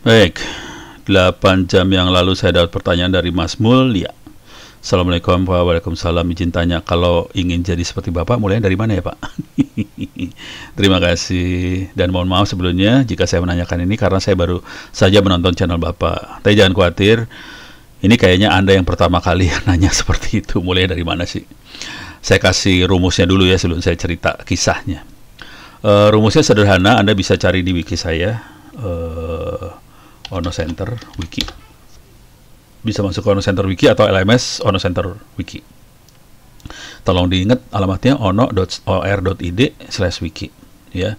Baik, 8 jam yang lalu saya dapat pertanyaan dari Mas Mulya. Assalamualaikum, waalaikumsalam. Izin tanya, kalau ingin jadi seperti Bapak, mulai dari mana ya Pak? Terima kasih, dan mohon maaf sebelumnya jika saya menanyakan ini karena saya baru saja menonton channel Bapak. Tapi jangan khawatir, ini kayaknya Anda yang pertama kali yang nanya seperti itu. Mulai dari mana sih? Saya kasih rumusnya dulu ya sebelum saya cerita kisahnya. Rumusnya sederhana, Anda bisa cari di wiki saya, Ono Center Wiki. Bisa masuk ke Ono Center Wiki atau LMS Ono Center Wiki. Tolong diingat alamatnya ono.or.id/wiki ya.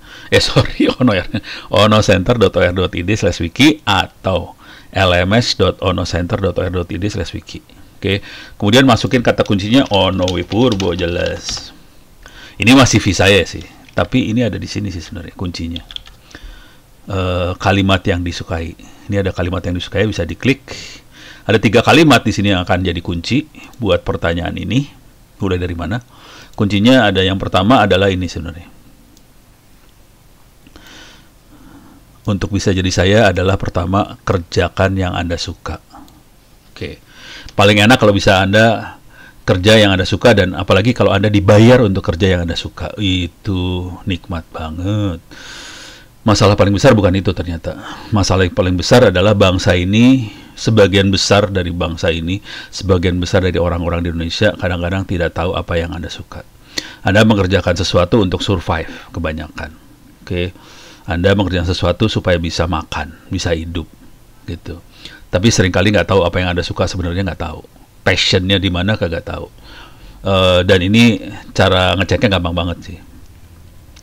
onocenter.or.id/wiki atau lms.onocenter.or.id/wiki. Oke. Kemudian masukin kata kuncinya Ono Wipurbo, jelas. Ini masih V saya sih, tapi ini ada di sini sih sebenarnya kuncinya. Kalimat yang disukai. Ini ada kalimat yang disukai, bisa diklik. Ada 3 kalimat di sini yang akan jadi kunci buat pertanyaan ini. Mulai dari mana? Kuncinya ada, yang pertama adalah ini sebenarnya. Untuk bisa jadi saya adalah pertama, kerjakan yang Anda suka. Oke. Paling enak kalau bisa Anda kerja yang Anda suka, dan apalagi kalau Anda dibayar untuk kerja yang Anda suka. Itu nikmat banget. Masalah paling besar bukan itu ternyata. Masalah yang paling besar adalah bangsa ini, sebagian besar dari bangsa ini, sebagian besar dari orang-orang di Indonesia kadang-kadang tidak tahu apa yang Anda suka. Anda mengerjakan sesuatu untuk survive kebanyakan. Oke. Anda mengerjakan sesuatu supaya bisa makan, bisa hidup gitu. Tapi seringkali nggak tahu apa yang Anda suka, sebenarnya nggak tahu. Passionnya di mana kagak tahu. Dan ini cara ngeceknya gampang banget sih.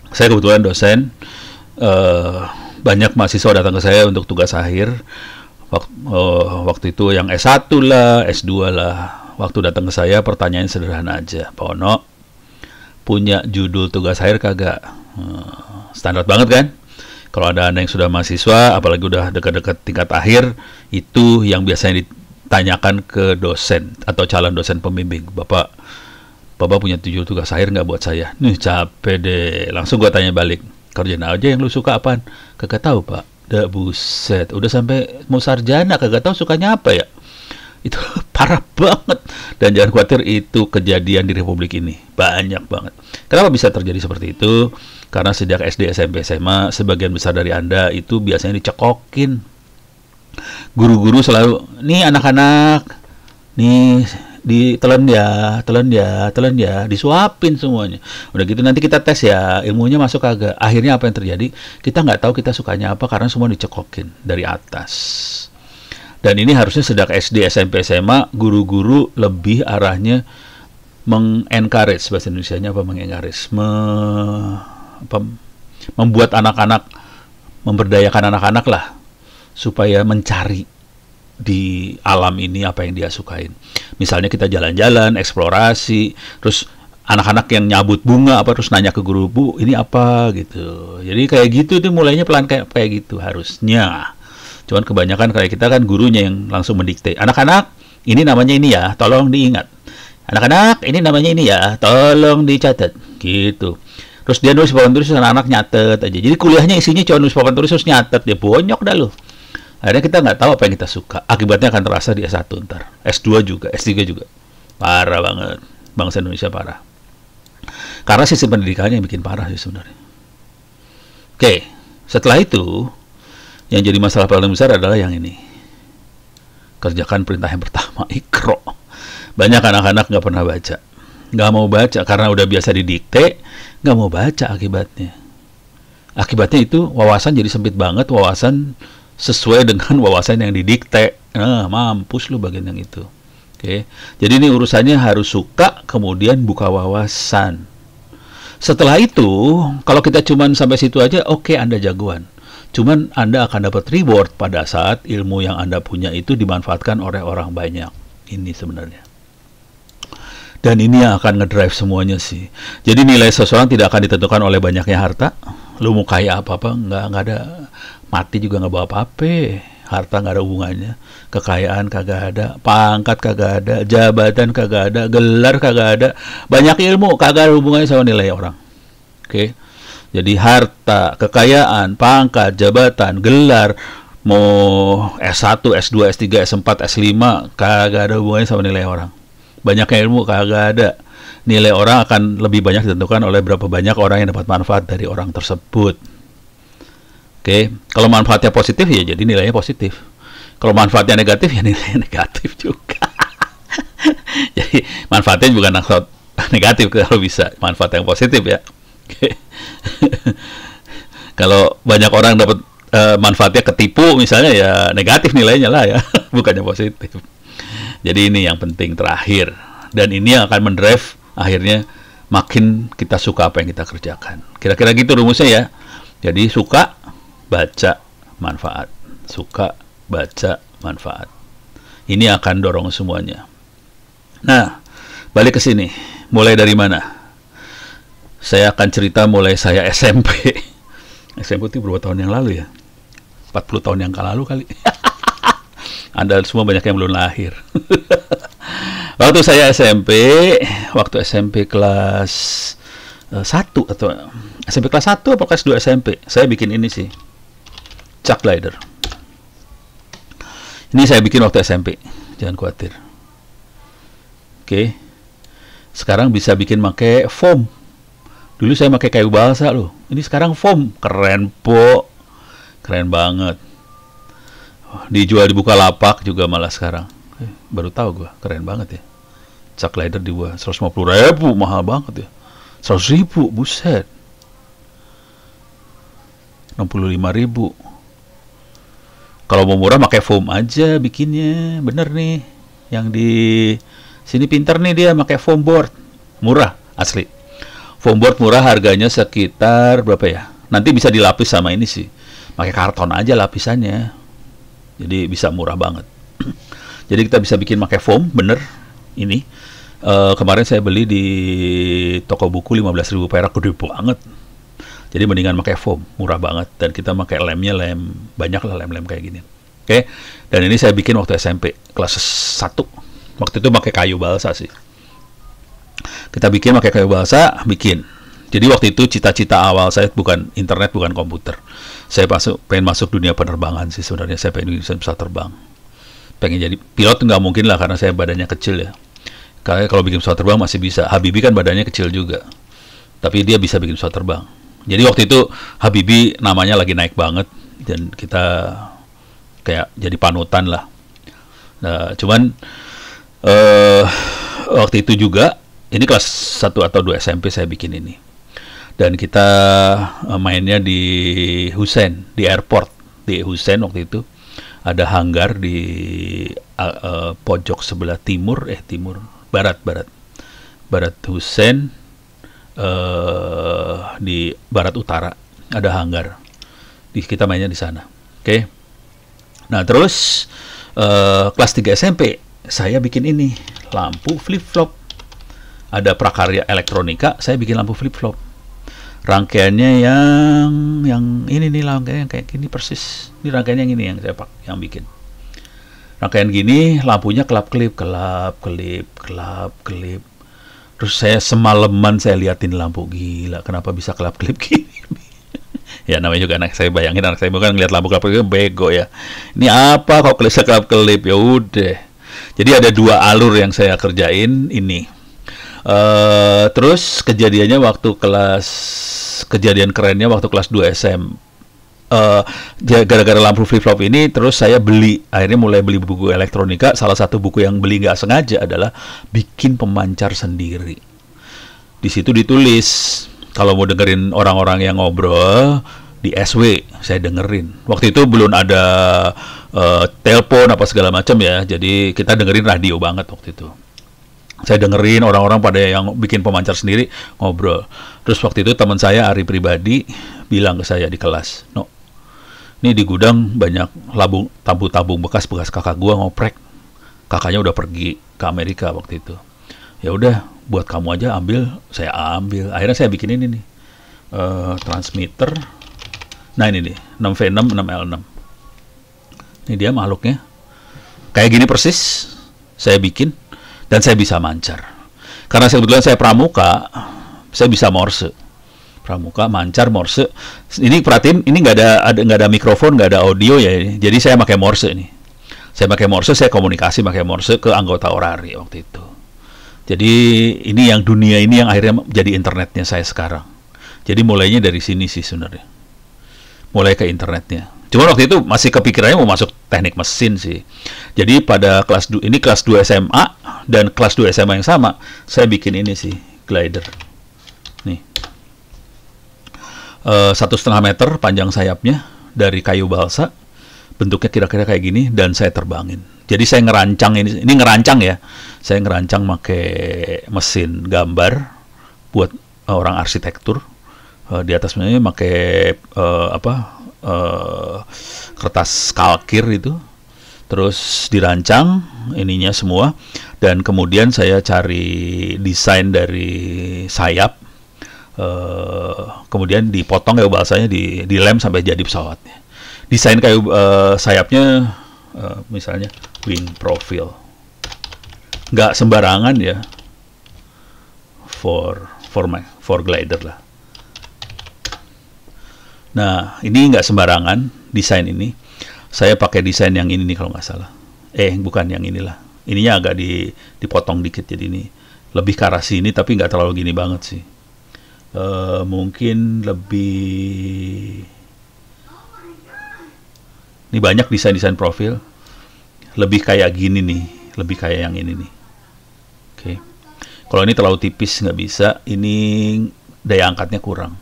Saya kebetulan dosen. Banyak mahasiswa datang ke saya untuk tugas akhir. Waktu itu yang S1 lah, S2 lah. Waktu datang ke saya pertanyaan sederhana aja, Pak Ono, punya judul tugas akhir kagak? Standar banget kan? Kalau ada Anda yang sudah mahasiswa, apalagi udah dekat-dekat tingkat akhir, itu yang biasanya ditanyakan ke dosen atau calon dosen pembimbing. Bapak punya judul tugas akhir nggak buat saya? Nih capek deh. Langsung gua tanya balik, kerjaan aja yang lu suka apaan? Kagak tahu Pak. Dah buset, udah sampai mau sarjana kagak tahu sukanya apa ya? Itu parah banget. Dan jangan khawatir, itu kejadian di Republik ini banyak banget. Kenapa bisa terjadi seperti itu? Karena sejak SD, SMP, SMA, sebagian besar dari Anda itu biasanya dicekokin. Guru-guru selalu, nih anak-anak, nih ditelan ya, disuapin semuanya. Udah gitu nanti kita tes ya, ilmunya masuk kagak. Akhirnya apa yang terjadi? Kita nggak tahu kita sukanya apa karena semua dicekokin dari atas. Dan ini harusnya sejak SD, SMP, SMA, guru-guru lebih arahnya mengencourage, bahasa Indonesianya apa, mengencourage, membuat anak-anak, memberdayakan anak-anak lah, supaya mencari di alam ini apa yang dia sukain. Misalnya kita jalan-jalan, eksplorasi, terus anak-anak yang nyabut bunga apa terus nanya ke guru, Bu, ini apa gitu. Jadi kayak gitu tuh mulainya pelan kayak gitu harusnya. Cuman kebanyakan kayak kita kan gurunya yang langsung mendikte. Anak-anak, ini namanya ini ya, tolong diingat. Anak-anak, ini namanya ini ya, tolong dicatat. Gitu. Terus dia nulis papan tulis, anak-anak nyatet aja. Jadi kuliahnya isinya cuma nulis papan tulis terus nyatet. Dia bonyok dah lu. Akhirnya kita nggak tahu apa yang kita suka. Akibatnya akan terasa di S1 ntar. S2 juga, S3 juga. Parah banget. Bangsa Indonesia parah. Karena sistem pendidikannya yang bikin parah sih sebenarnya. Oke, setelah itu, yang jadi masalah paling besar adalah yang ini. Kerjakan perintah yang pertama, Iqra. Banyak anak-anak nggak pernah baca. Nggak mau baca karena udah biasa didikte, nggak mau baca akibatnya. Akibatnya itu wawasan jadi sempit banget, wawasan sesuai dengan wawasan yang didikte. Nah, mampus lu bagian yang itu. Oke. Jadi ini urusannya harus suka, kemudian buka wawasan. Setelah itu, kalau kita cuman sampai situ aja, oke, Anda jagoan. Cuman Anda akan dapat reward pada saat ilmu yang Anda punya itu dimanfaatkan oleh orang banyak. Ini sebenarnya. Dan ini yang akan ngedrive semuanya sih. Jadi nilai seseorang tidak akan ditentukan oleh banyaknya harta. Lu mau kaya apa-apa, nggak ada. Mati juga nggak bawa apa-apa. Harta nggak ada hubungannya. Kekayaan kagak ada. Pangkat kagak ada. Jabatan kagak ada. Gelar kagak ada. Banyak ilmu kagak ada hubungannya sama nilai orang. Oke. Jadi harta, kekayaan, pangkat, jabatan, gelar, mau S1, S2, S3, S4, S5, kagak ada hubungannya sama nilai orang. Banyaknya ilmu kagak ada. Nilai orang akan lebih banyak ditentukan oleh berapa banyak orang yang dapat manfaat dari orang tersebut. Oke, kalau manfaatnya positif ya jadi nilainya positif. Kalau manfaatnya negatif ya nilainya negatif juga. Jadi manfaatnya bukan negatif kalau bisa, manfaat yang positif ya. Oke. Kalau banyak orang dapat manfaatnya ketipu misalnya ya negatif nilainya lah ya, bukannya positif. Jadi ini yang penting terakhir, dan ini yang akan mendrive akhirnya makin kita suka apa yang kita kerjakan. Kira-kira gitu rumusnya ya. Jadi suka, baca, manfaat. Suka, baca, manfaat. Ini akan dorong semuanya. Nah, balik ke sini. Mulai dari mana? Saya akan cerita mulai saya SMP. SMP itu berapa tahun yang lalu ya? 40 tahun yang lalu kali. Anda semua banyak yang belum lahir. Waktu saya waktu SMP kelas 1 atau SMP kelas 1 atau kelas 2 SMP, saya bikin ini sih. Chuck glider. Ini saya bikin waktu SMP. Jangan khawatir. Oke. Sekarang bisa bikin pakai foam. Dulu saya pakai kayu balsa loh. Ini sekarang foam. Keren, Po. Keren banget. Dijual di Bukalapak juga malah sekarang. Baru tahu gua, keren banget ya. Chuck glider dijual 150.000, mahal banget ya. 100.000, buset. 65.000. Kalau mau murah pakai foam aja bikinnya, bener nih. Yang di sini pinter nih dia pakai foam board, murah asli. Foam board murah, harganya sekitar berapa ya? Nanti bisa dilapis sama ini sih. Pakai karton aja lapisannya. Jadi bisa murah banget. Jadi kita bisa bikin pakai foam, bener. Ini kemarin saya beli di toko buku 15.000 perak, gede banget. Jadi mendingan pakai foam, murah banget. Dan kita pakai lemnya, banyak lah lem-lem kayak gini. Oke. Dan ini saya bikin waktu SMP kelas 1. Waktu itu pakai kayu balsa sih. Kita bikin pakai kayu balsa, bikin. Jadi waktu itu cita-cita awal saya bukan internet, bukan komputer. Saya pengen masuk dunia penerbangan sih sebenarnya. Saya pengen bisa terbang. Pengen jadi pilot nggak mungkin lah karena saya badannya kecil ya. Kalau bikin pesawat terbang masih bisa. Habibie kan badannya kecil juga. Tapi dia bisa bikin pesawat terbang. Jadi waktu itu Habibie namanya lagi naik banget. Dan kita kayak jadi panutan lah. Nah, cuman waktu itu juga, ini kelas 1 atau 2 SMP saya bikin ini. Dan kita mainnya di Hussein, di airport. Di Hussein waktu itu ada hanggar di pojok sebelah barat Hussein, di barat utara ada hanggar. Kita mainnya di sana. Oke. Nah, terus kelas 3 SMP saya bikin ini, lampu flip-flop. Ada prakarya elektronika, saya bikin lampu flip-flop. Rangkaiannya yang ini nih, rangkaian yang kayak gini persis. Ini rangkaian yang ini yang saya yang bikin. Rangkaian gini, lampunya kelap-kelip. Terus saya semalaman saya liatin lampu, gila, kenapa bisa kelap-kelip gini? Ya namanya juga anak saya, bayangin anak saya bukan ngeliat lampu kelap-kelip, bego ya. Ini apa kok bisa kelap-kelip? Ya udah. Jadi ada 2 alur yang saya kerjain ini. Terus kejadian kerennya waktu kelas 2 SM. Gara-gara lampu flip-flop ini, terus saya akhirnya mulai beli buku elektronika. Salah satu buku yang beli nggak sengaja adalah bikin pemancar sendiri. Di situ ditulis, kalau mau dengerin orang-orang yang ngobrol di SW, saya dengerin. Waktu itu belum ada telepon apa segala macam ya, jadi kita dengerin radio banget waktu itu. Saya dengerin orang-orang pada yang bikin pemancar sendiri ngobrol. Terus waktu itu teman saya Ari Pribadi bilang ke saya di kelas, "No, ini di gudang banyak tabung bekas kakak gua ngoprek. Kakaknya udah pergi ke Amerika waktu itu. Ya udah, buat kamu aja ambil." Saya ambil. Akhirnya saya bikin ini nih, transmitter. Nah ini nih, 6V6, 6L6. Ini dia makhluknya. Kayak gini persis saya bikin. Dan saya bisa mancar. Karena kebetulan saya pramuka, saya bisa morse. Pramuka, Mancar, Morse. Ini perhatiin, ini nggak ada mikrofon, nggak ada audio ya. Jadi saya pakai Morse ini. Saya pakai Morse, saya komunikasi pakai Morse ke anggota Orari waktu itu. Jadi ini yang dunia ini yang akhirnya jadi internetnya saya sekarang. Jadi mulainya dari sini sih sebenarnya. Mulai ke internetnya. Cuma waktu itu masih kepikirannya mau masuk teknik mesin sih. Jadi pada ini kelas 2 SMA dan kelas 2 SMA yang sama, saya bikin ini sih, glider. Nih. 1,5 meter panjang sayapnya dari kayu balsa, bentuknya kira-kira kayak gini, dan saya terbangin. Jadi saya ngerancang ini ngerancang ya, saya ngerancang pakai mesin gambar buat orang arsitektur. Di atasnya pakai kertas kalkir itu, terus dirancang ininya semua, dan kemudian saya cari desain dari sayap. Kemudian dipotong kayu balsanya, dilem sampai jadi pesawatnya. Desain kayu sayapnya misalnya wing profile, nggak sembarangan ya, for glider lah. Nah, ini nggak sembarangan desain ini. Saya pakai desain yang ini nih kalau nggak salah. Bukan yang inilah. Ininya agak dipotong dikit, jadi ini lebih ke arah sini, tapi nggak terlalu gini banget sih. Mungkin lebih, ini banyak desain profil lebih kayak gini nih, lebih kayak yang ini nih. Oke. Kalau ini terlalu tipis nggak bisa, ini daya angkatnya kurang,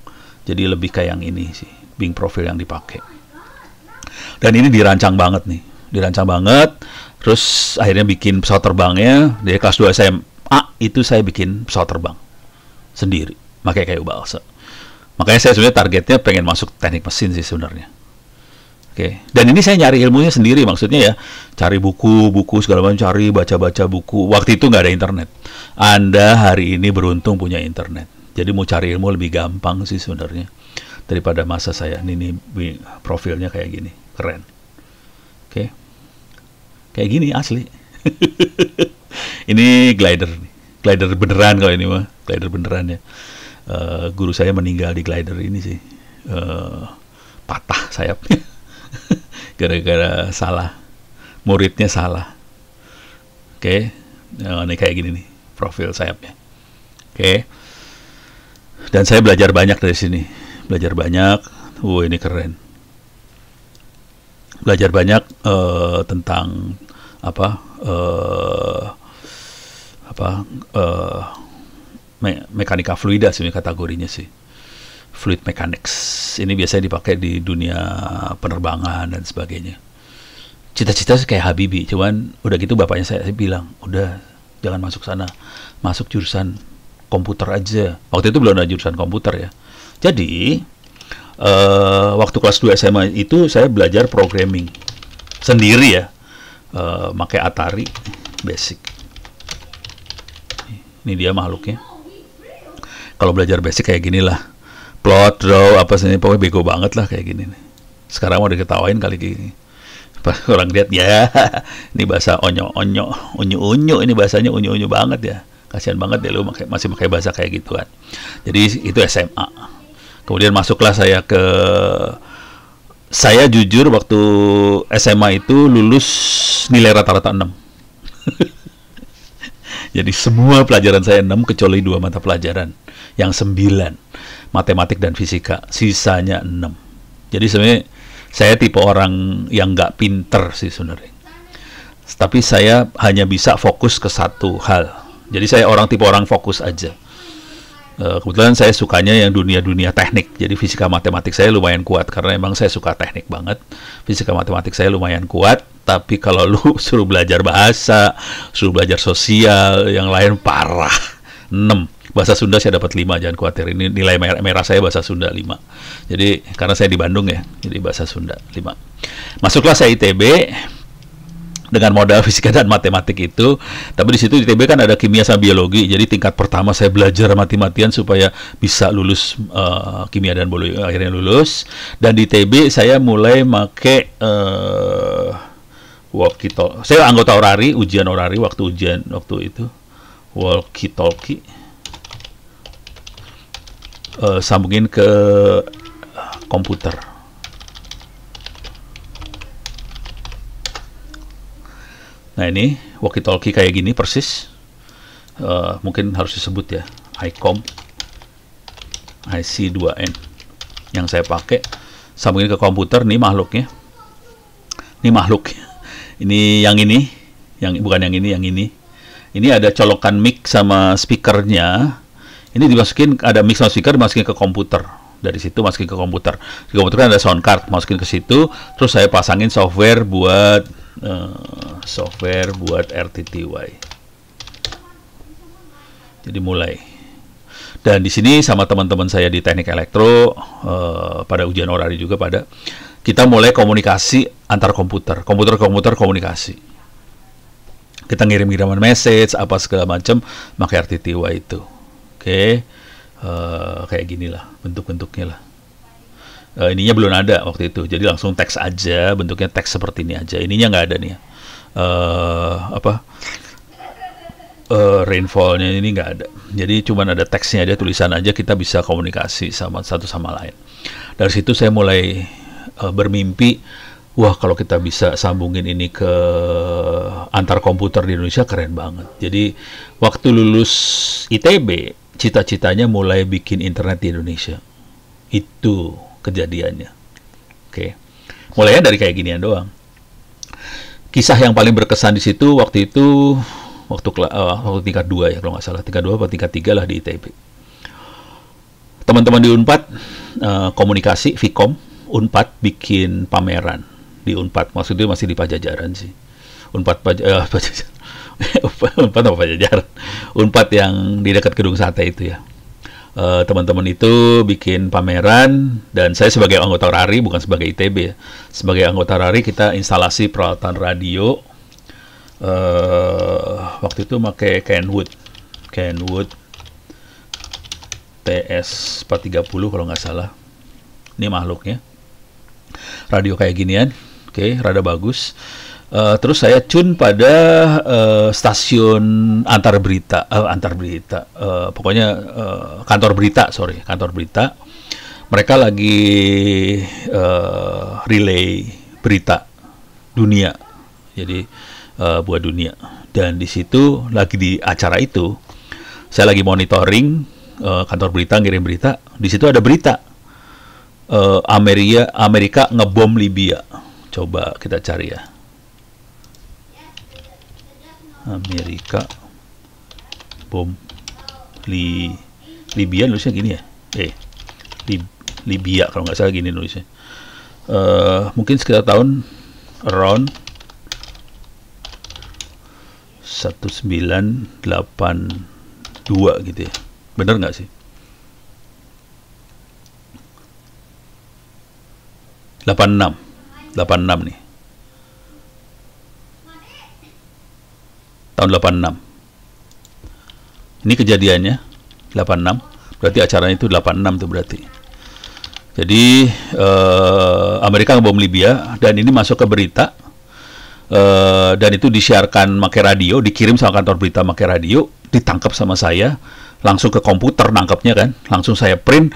jadi lebih kayak yang ini sih, wing profil yang dipakai. Dan ini dirancang banget nih, dirancang banget. Terus akhirnya bikin pesawat terbangnya dari kelas 2 SMA itu, saya bikin pesawat terbang sendiri pakai kayu balsa. Makanya saya sebenarnya targetnya pengen masuk teknik mesin sih sebenarnya. Oke. Dan ini saya nyari ilmunya sendiri, maksudnya ya, cari buku segala macam, cari baca-baca buku. Waktu itu nggak ada internet. Anda hari ini beruntung punya internet. Jadi mau cari ilmu lebih gampang sih sebenarnya daripada masa saya. Ini profilnya kayak gini, keren. Oke. Kayak gini asli. Ini glider beneran kalau ini mah, glider beneran ya. Guru saya meninggal di glider ini sih, patah sayapnya gara-gara salah, muridnya salah. Oke. Ini kayak gini nih profil sayapnya. Oke. Dan saya belajar banyak dari sini, belajar banyak. Ini keren. Belajar banyak tentang mekanika fluida sih kategorinya sih, fluid mechanics. Ini biasanya dipakai di dunia penerbangan dan sebagainya. Cita-cita sih kayak Habibie, cuman udah gitu bapaknya saya bilang, udah jangan masuk sana, masuk jurusan komputer aja. Waktu itu belum ada jurusan komputer ya. Jadi waktu kelas 2 SMA itu saya belajar programming sendiri ya, pakai Atari Basic. Ini dia makhluknya. Kalau belajar basic kayak gini lah, plot, draw, apa sih, pokoknya bego banget lah kayak gini nih. Sekarang mau diketawain kali gini. Pas orang lihat ya, ini bahasa onyo-onyo, unyu-unyu, ini bahasanya unyu-unyu banget ya. Kasihan banget deh lu masih pakai bahasa kayak gituan. Jadi itu SMA. Kemudian masuklah saya jujur waktu SMA itu lulus nilai rata-rata 6. Jadi semua pelajaran saya 6 kecuali 2 mata pelajaran yang 9, matematik dan fisika, sisanya 6. Jadi sebenarnya saya tipe orang yang nggak pinter sih sebenarnya, tapi saya hanya bisa fokus ke satu hal. Jadi saya tipe orang fokus aja. Kebetulan saya sukanya yang dunia teknik, jadi fisika matematik saya lumayan kuat karena emang saya suka teknik banget. Fisika matematik saya lumayan kuat, tapi kalau lu suruh belajar bahasa, suruh belajar sosial, yang lain parah. 6. Bahasa Sunda saya dapat 5, jangan khawatir. Ini nilai merah saya bahasa Sunda 5. Jadi karena saya di Bandung ya, jadi bahasa Sunda 5. Masuklah saya ITB dengan modal fisika dan matematik itu. Tapi di situ di ITB kan ada kimia sama biologi. Jadi tingkat pertama saya belajar mati-matian supaya bisa lulus kimia dan biologi. Akhirnya lulus. Dan di ITB saya mulai make walkie-talkie. Saya anggota orari, ujian orari waktu itu walkie-talkie. sambungin ke komputer. Nah ini walkie-talkie kayak gini persis. Mungkin harus disebut ya, ICOM IC2N yang saya pakai. Sambungin ke komputer. Nih makhluknya. Ini makhluk. Ini yang ini, yang bukan yang ini, yang ini. Ini ada colokan mic sama speakernya. Ini dimasukin, ada mic sama speaker, dimasukin ke komputer. Dari situ masukin ke komputer. Di komputer kan ada sound card, masukin ke situ. Terus saya pasangin software buat RTTY. Jadi mulai. Dan di sini sama teman-teman saya di teknik elektro, pada ujian orari juga pada, kita mulai komunikasi antar komputer ke komputer komunikasi. Kita ngirim-ngiriman message, apa segala macam, pakai RTTY itu. Oke, kayak gini lah bentuk-bentuknya lah. Ininya belum ada waktu itu, jadi langsung teks aja, bentuknya teks seperti ini aja. Ininya nggak ada nih ya. Rainfallnya ini nggak ada, jadi cuman ada teksnya, ada tulisan aja, kita bisa komunikasi sama satu sama lain. Dari situ saya mulai bermimpi, wah kalau kita bisa sambungin ini ke antar komputer di Indonesia keren banget. Jadi waktu lulus ITB, cita-citanya mulai bikin internet di Indonesia. Itu kejadiannya. Oke, mulainya dari kayak ginian doang. Kisah yang paling berkesan di situ waktu itu, waktu tingkat 2 ya kalau nggak salah, tingkat 2 atau tingkat 3 lah di ITB. Teman-teman di Unpad komunikasi, Vkom, Unpad bikin pameran di Unpad, maksudnya masih di Pajajaran sih. Unpad apa Pajajaran? Unpad yang di dekat Gedung Sate itu ya. Teman-teman itu bikin pameran, dan saya sebagai anggota RARI, bukan sebagai ITB ya. Sebagai anggota RARI kita instalasi peralatan radio. Waktu itu pakai Kenwood TS430 kalau nggak salah. Ini makhluknya, radio kayak ginian. Oke, rada bagus. Terus saya tune pada stasiun antar berita, pokoknya kantor berita. Mereka lagi relay berita dunia, jadi buat dunia. Dan di situ lagi di acara itu, saya lagi monitoring kantor berita ngirim berita. Di situ ada berita Amerika ngebom Libya. Coba kita cari ya. Amerika bom Libya, nulisnya gini ya. Libya kalau nggak salah gini nulisnya. Mungkin sekitar tahun around 1982 gitu ya. Bener nggak sih? 86 nih. Tahun 86. Ini kejadiannya 86. Berarti acaranya itu 86 tuh berarti. Jadi Amerika ngebom Libya, dan ini masuk ke berita. Dan itu disiarkan pakai radio, dikirim sama kantor berita pakai radio, ditangkap sama saya, langsung ke komputer nangkapnya kan, langsung saya print.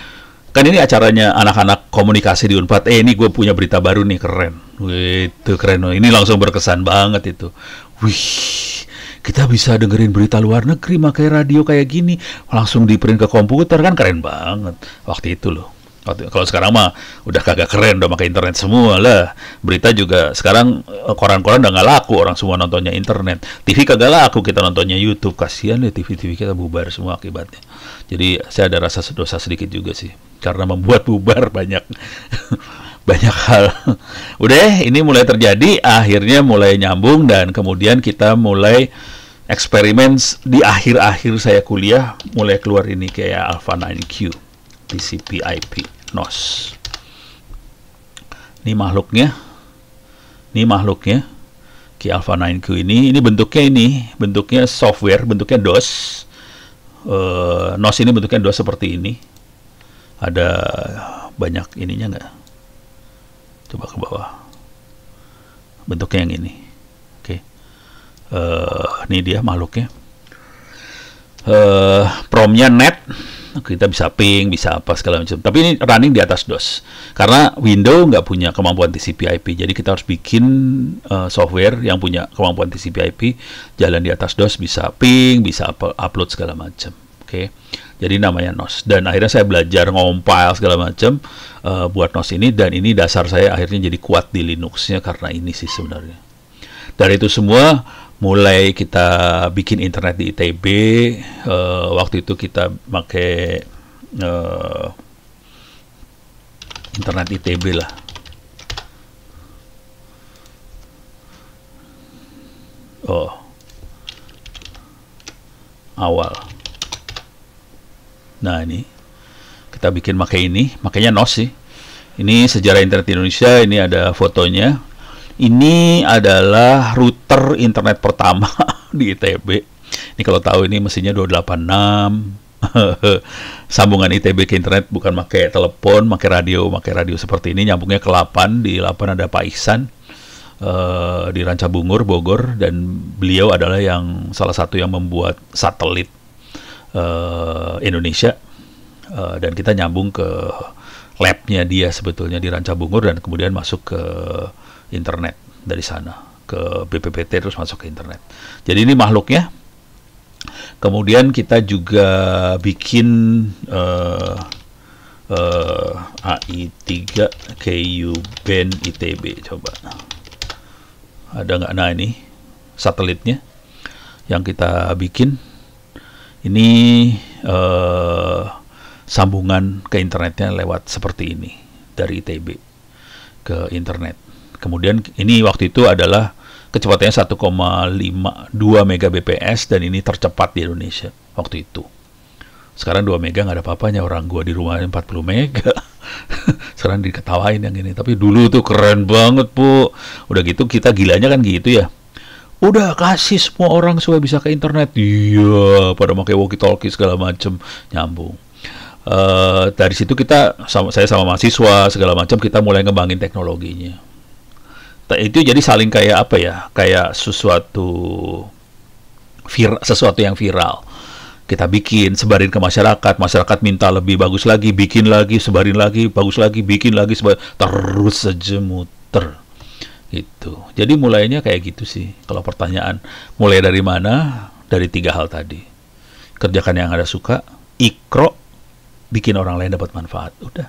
Kan ini acaranya anak-anak komunikasi di Unpad. Ini gue punya berita baru nih, keren. Wih, itu keren. Ini langsung berkesan banget itu. Wih, kita bisa dengerin berita luar negeri pakai radio kayak gini, langsung di print ke komputer, kan keren banget waktu itu loh. Kalau sekarang mah udah kagak keren, udah pakai internet semua lah. Berita juga sekarang koran-koran udah nggak laku, orang semua nontonnya internet. TV kagak laku, kita nontonnya YouTube. Kasihan ya, TV kita bubar semua akibatnya. Jadi saya ada rasa dosa sedikit juga sih, karena membuat bubar banyak banyak hal. Udah, ini mulai terjadi, akhirnya mulai nyambung, dan kemudian kita mulai eksperimen di akhir-akhir saya kuliah, mulai keluar ini kayak Alpha 9Q, TCP/IP. NOS. Ini makhluknya Ki Alpha 9Q ini bentuknya software, bentuknya DOS. NOS ini bentuknya DOS seperti ini. Ada banyak ininya nggak? Coba ke bawah. Bentuknya yang ini. Oke. Ini dia makhluknya. Promnya net. Kita bisa ping, bisa apa segala macam. Tapi ini running di atas DOS. Karena Windows nggak punya kemampuan TCP/IP. Jadi kita harus bikin software yang punya kemampuan TCP/IP, jalan di atas DOS, bisa ping, bisa upload segala macam. Oke. Jadi namanya NOS. Dan akhirnya saya belajar ngompil segala macam buat NOS ini, dan ini dasar saya akhirnya jadi kuat di Linux-nya karena ini sih sebenarnya. Dari itu semua mulai kita bikin internet di ITB. Waktu itu kita pakai internet ITB lah. Awal. Nah, ini kita bikin makanya NOS sih. Ini sejarah internet Indonesia. Ini ada fotonya. Ini adalah router internet pertama di ITB. Ini kalau tahu ini mesinnya 286. Sambungan ITB ke internet bukan pakai telepon, pakai radio seperti ini. Nyambungnya ke 8. Di 8 ada Pak Ihsan di Rancabungur, Bogor, dan beliau adalah salah satu yang membuat satelit Indonesia, dan kita nyambung ke labnya dia sebetulnya di Rancabungur, dan kemudian masuk ke internet dari sana ke BPPT, terus masuk ke internet. Jadi ini makhluknya. Kemudian kita juga bikin AI3 KU band ITB. Coba ada nggak? Nah, ini satelitnya yang kita bikin. Ini sambungan ke internetnya lewat seperti ini dari ITB ke internet. Kemudian ini waktu itu adalah kecepatannya 1,52 Mbps, dan ini tercepat di Indonesia waktu itu. Sekarang 2 mega nggak ada apa-apanya, orang gua di rumah 40 mega. Sekarang diketawain yang ini, tapi dulu tuh keren banget, Bu. Udah gitu kita gilanya kan gitu ya. Udah kasih semua orang supaya bisa ke internet. Iya, pada pakai walkie-talkie segala macem, nyambung. Dari situ saya sama mahasiswa segala macam, kita mulai ngembangin teknologinya. Itu jadi saling kayak apa ya? Kayak sesuatu yang viral. Kita bikin, sebarin ke masyarakat minta lebih bagus lagi, bikin lagi, sebarin lagi, bagus lagi, bikin lagi, terus saja muter. Gitu. Jadi mulainya kayak gitu sih. Kalau pertanyaan mulai dari mana? Dari 3 hal tadi. Kerjakan yang Anda suka, ikro, bikin orang lain dapat manfaat. Udah.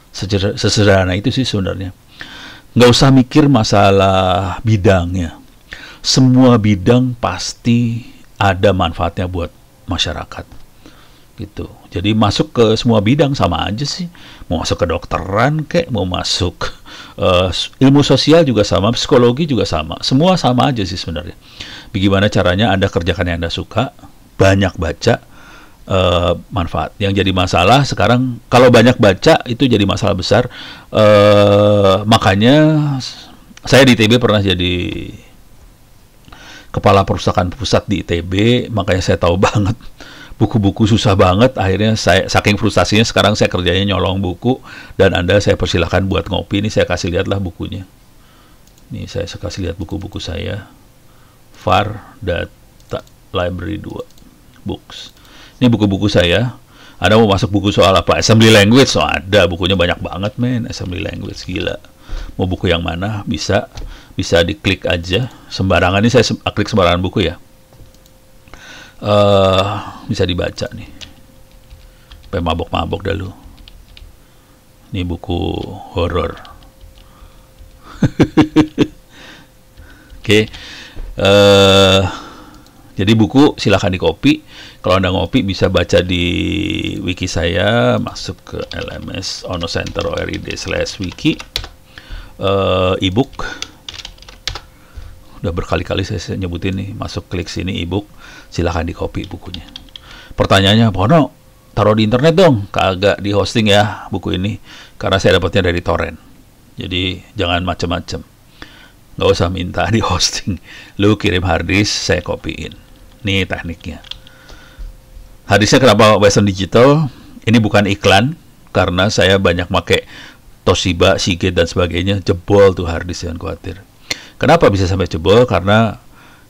Sesederhana itu sih sebenarnya. Nggak usah mikir masalah bidangnya. Semua bidang pasti ada manfaatnya buat masyarakat. Gitu. Jadi masuk ke semua bidang sama aja sih. Mau masuk ke dokteran kek, mau masuk ilmu sosial juga sama, psikologi juga sama. Semua sama aja sih sebenarnya. Bagaimana caranya Anda kerjakan yang Anda suka, banyak baca, manfaat. Yang jadi masalah sekarang kalau banyak baca itu jadi masalah besar. Makanya saya di ITB pernah jadi kepala perpustakaan pusat di ITB, makanya saya tahu banget buku-buku susah banget. Akhirnya saya saking frustasinya sekarang saya kerjanya nyolong buku, dan Anda saya persilahkan buat ngopi. Ini saya kasih lihatlah bukunya. Ini saya kasih lihat buku-buku saya. VAR Data Library 2 Books. Ini buku-buku saya. Ada mau masuk buku soal apa? Assembly language. So, ada bukunya banyak banget, men. Assembly language, gila. Mau buku yang mana? Bisa diklik aja. Sembarangan, ini saya klik sembarangan buku ya. Bisa dibaca nih. Sampai mabok-mabok dah lu. Ini buku horor. Oke. Jadi buku silahkan di copy. Kalau Anda ngopi bisa baca di wiki saya, masuk ke LMS onocenter.org/wiki. E-book. Udah berkali-kali saya nyebutin nih, masuk klik sini e-book, silahkan di copy bukunya. Pertanyaannya, Pono, taruh di internet dong. Kagak di hosting ya buku ini, karena saya dapatnya dari torrent. Jadi jangan macem-macem. Nggak usah minta di hosting. Lu kirim harddisk, saya copyin. Nih tekniknya. Harddisknya kenapa Western Digital? Ini bukan iklan, karena saya banyak pakai Toshiba, Seagate, dan sebagainya. Jebol tuh harddisk, jangan khawatir. Kenapa bisa sampai jebol? Karena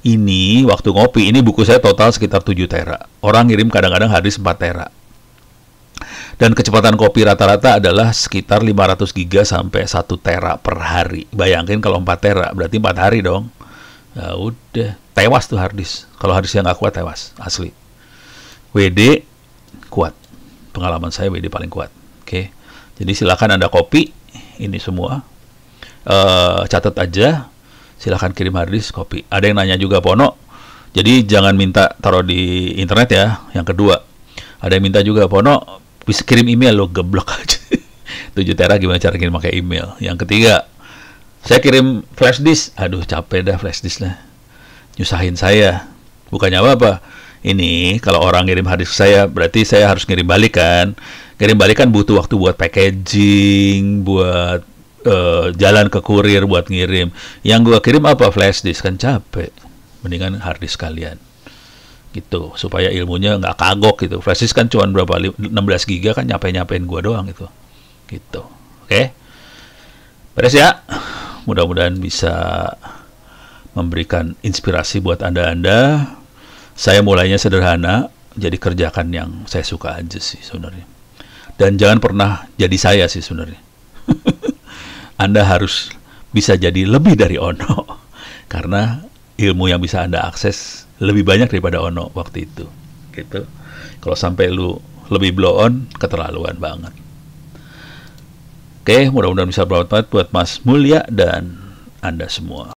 ini waktu ngopi, ini buku saya total sekitar 7 tera. Orang ngirim kadang-kadang harddisk 4 tera. Dan kecepatan kopi rata-rata adalah sekitar 500 giga sampai 1 tera per hari. Bayangin kalau 4 tera, berarti 4 hari dong. Ya udah, tewas tuh harddisk. Kalau harddisknya nggak kuat, tewas. Asli. WD kuat. Pengalaman saya WD paling kuat. Oke. Jadi silakan Anda copy ini semua. Catat aja. Silakan kirim harddisk, copy. Ada yang nanya juga, Pono. Jadi jangan minta taruh di internet ya. Yang kedua, ada yang minta juga, Pono, bisa kirim email, lo geblok aja. 7 tera gimana cara kirim pakai email. Yang ketiga, saya kirim flash disk. Aduh, capek dah flash disk lah. Nyusahin saya. Bukannya apa-apa. Ini kalau orang ngirim harddisk saya, berarti saya harus ngirim balik kan. Ngirim balik kan butuh waktu buat packaging, buat jalan ke kurir buat ngirim. Yang gua kirim apa? Flash disk, kan capek. Mendingan harddisk kalian. Gitu, supaya ilmunya nggak kagok gitu. Flash disk kan cuma berapa, 16 giga kan nyampein gua doang gitu. Gitu. Oke. Beres ya. Mudah-mudahan bisa memberikan inspirasi buat Anda-Anda. Saya mulainya sederhana, jadi kerjakan yang saya suka aja sih sebenarnya. Dan jangan pernah jadi saya sih sebenarnya. Anda harus bisa jadi lebih dari Ono. Karena ilmu yang bisa Anda akses lebih banyak daripada Ono waktu itu. Gitu. Kalau sampai lu lebih blow on, keterlaluan banget. Oke, mudah-mudahan bisa bermanfaat buat Mas Mulya dan Anda semua.